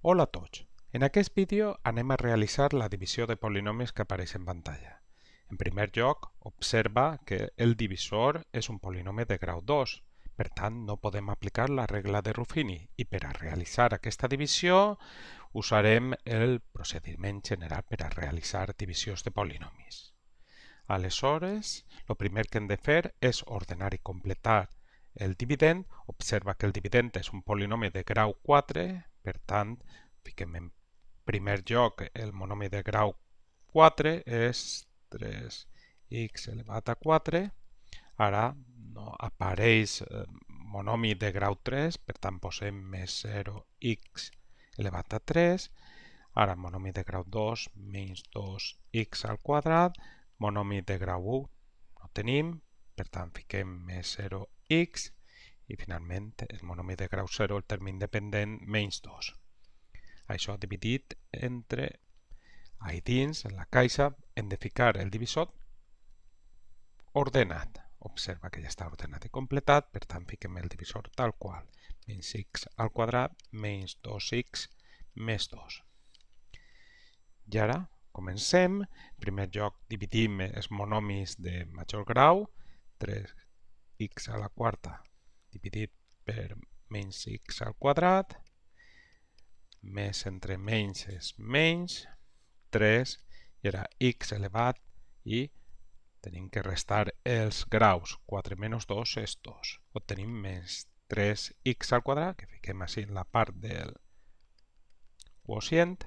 Hola a tots! En aquest vídeo anem a realitzar la divisió de polinomis que apareix en pantalla. En primer lloc, observa que el divisor és un polinomi de grau 2, per tant no podem aplicar la regla de Ruffini i per a realitzar aquesta divisió usarem el procediment general per a realitzar divisions de polinomis. Aleshores, el primer que hem de fer és ordenar i completar el dividend. Observa que el dividend és un polinomi de grau 4, per tant, fiquem en primer lloc el monomi de grau 4 és 3x elevat a 4. Ara no apareix monomi de grau 3, per tant posem més 0x elevat a 3. Ara monomi de grau 2 menys 2x al quadrat. Monomi de grau 1 no tenim, per tant fiquem més 0x. I finalment el monomi de grau 0, el terme independent, menys 2. Això dividit entre ahí dins, en la caixa, hem de ficar el divisor ordenat. Observa que ja està ordenat i completat, per tant fiquem el divisor tal qual. Menys x al quadrat menys 2x més 2. I ara comencem. En primer lloc dividim els monomis de major grau. 3x a la quarta dividit per menys x al quadrat. Més entre menys és menys 3. I ara x elevat i tenim que restar els graus. 4 menys 2 és 2. Obtenim més 3x al quadrat, que fiquem així en la part del quocient.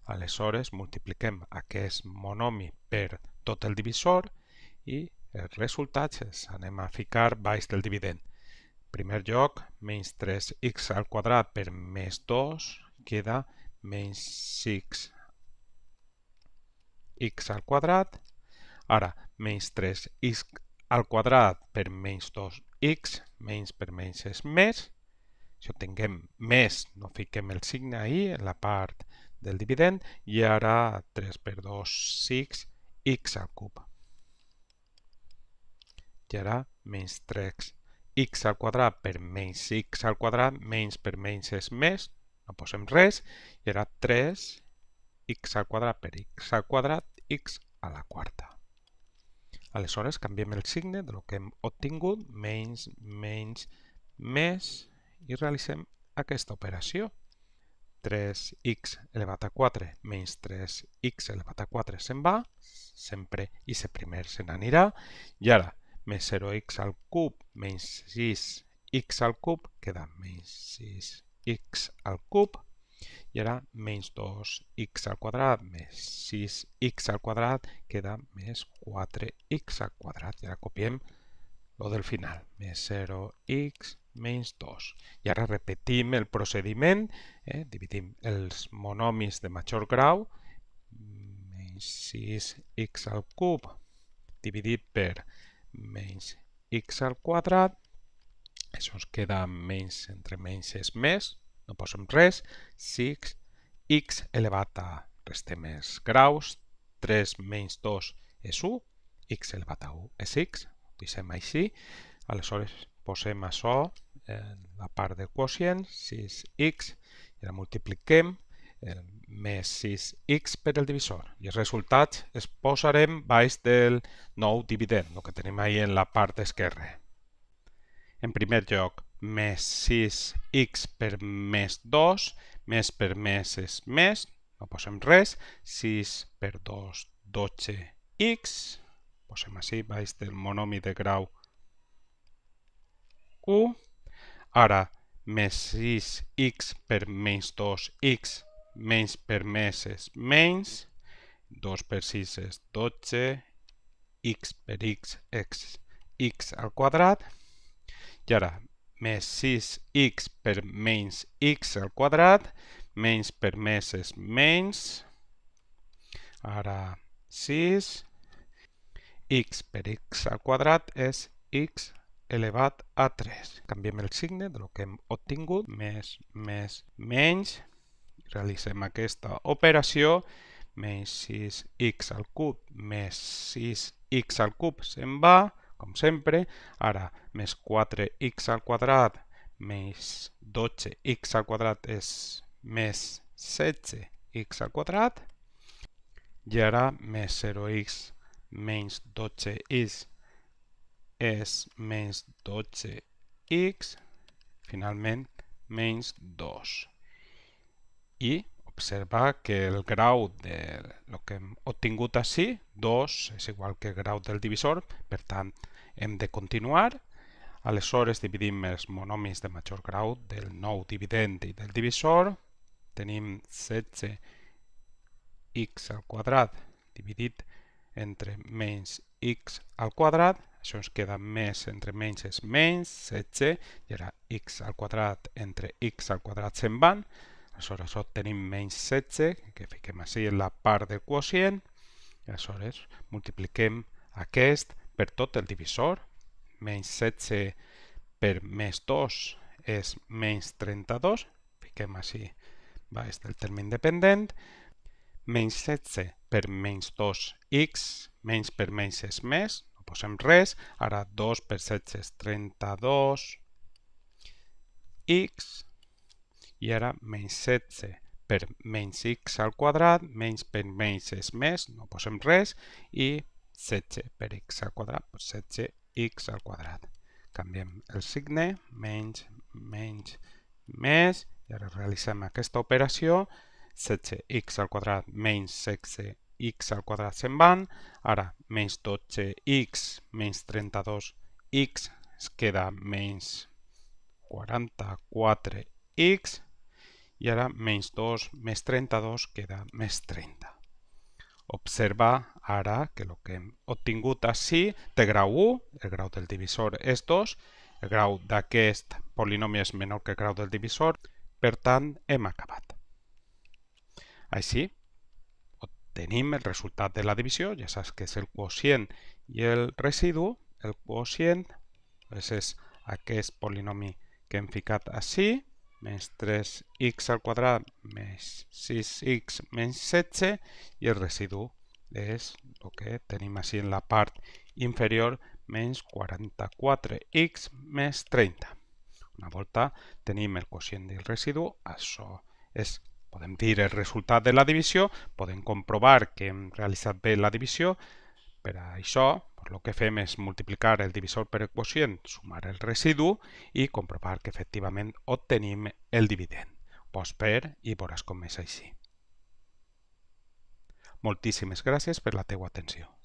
Aleshores multipliquem aquest monomi per tot el divisor i els resultats els anem a ficar baix del dividend. En primer lloc, menys 3x al quadrat per més 2 queda menys 6x al quadrat. Ara, menys 3x al quadrat per menys 2x, menys per menys és més. Si obtinguem més, no fiquem el signe ahí, en la part del dividend, i ara 3 per 2, 6x al cub. I ara menys 3x al quadrat per menys x al quadrat, menys per menys és més, no posem res, i ara 3x al quadrat per x al quadrat, x a la quarta. Aleshores canviem el signe de lo que hem obtingut, menys, menys, més, i realitzem aquesta operació. 3x elevat a 4 menys 3x elevat a 4 se'n va, sempre i primer se n'anirà, i ara més 0x al cub menys 6x al cub queda menys 6x al cub, i ara menys 2x al quadrat més 6x al quadrat queda més 4x al quadrat. I ara copiem lo del final, més 0x menys 2. I ara repetim el procediment, dividim els monomis de major grau, menys 6x al cub dividit per menys x al quadrat, això ens queda menys entre menys és més, no posem res, 6x elevat a, restem els graus, 3 menys 2 és 1, x elevat a 1 és x, ho deixem així. Aleshores posem això en la part del quocient, 6x, i ara multipliquem el més 6x per el divisor. I els resultats els posarem baix del nou dividend, el que tenim ahí en la part esquerra. En primer lloc, més 6x per més 2, més per més és més, no posem res, 6 per 2, 12x, posem així baix del monomi de grau 1. Ara, més 6x per menys 2x, menys per més és menys, 2 per 6 és 12, x per x és x al quadrat, i ara més 6x per menys x al quadrat, menys per més és menys, ara 6, x per x al quadrat és x elevat a 3. Canviem el signe de lo que hem obtingut, més, menys, realitzem aquesta operació, menys 6x al cub més 6x al cub se'n va, com sempre. Ara, més 4x al quadrat més 12x al quadrat és més 16x al quadrat. I ara més 0x menys 12x és menys 12x, finalment menys 2. I observa que el grau de lo que hem obtingut així, 2, és igual que el grau del divisor, per tant hem de continuar. Aleshores dividim els monomis de major grau del nou dividend i del divisor. Tenim 16x al quadrat dividit entre menys x al quadrat. Això ens queda més entre menys és menys 16, i ara x al quadrat entre x al quadrat se'n van. Aleshores obtenim menys 16, que fiquem així en la part del quocient. I aleshores multipliquem aquest per tot el divisor. Menys 16 per més 2 és menys 32. Fiquem així baix del terme independent. Menys 16 per menys 2x, menys per menys és més, no posem res. Ara 2 per 16 és 32x. I ara menys 16 per menys x al quadrat, menys per menys és més, no posem res. I 16 per x al quadrat, 16x al quadrat. Canviem el signe, menys, menys, més. I ara realitzem aquesta operació. 16x al quadrat menys 16x al quadrat se'n van. Ara menys 12x menys 32x es queda menys 44x. I ara menys 2 més 32 queda més 30. Observa ara que el que hem obtingut així té grau 1, el grau del divisor és 2, el grau d'aquest polinomi és menor que el grau del divisor, per tant hem acabat. Així, obtenim el resultat de la divisió, ja saps que és el quocient i el residu. El quocient és aquest polinomi que hem ficat així, més 3x al quadrat més 6x menys 16, i el residu és el que tenim així en la part inferior, menys 44x més 30. Una volta tenim el quocient i el residu, això és, podem dir, el resultat de la divisió. Podem comprovar que hem realitzat bé la divisió. Per això, el que fem és multiplicar el divisor per el quocient, sumar el residu i comprovar que efectivament obtenim el dividend. Pots fer i veuràs com és així. Moltíssimes gràcies per la teua atenció.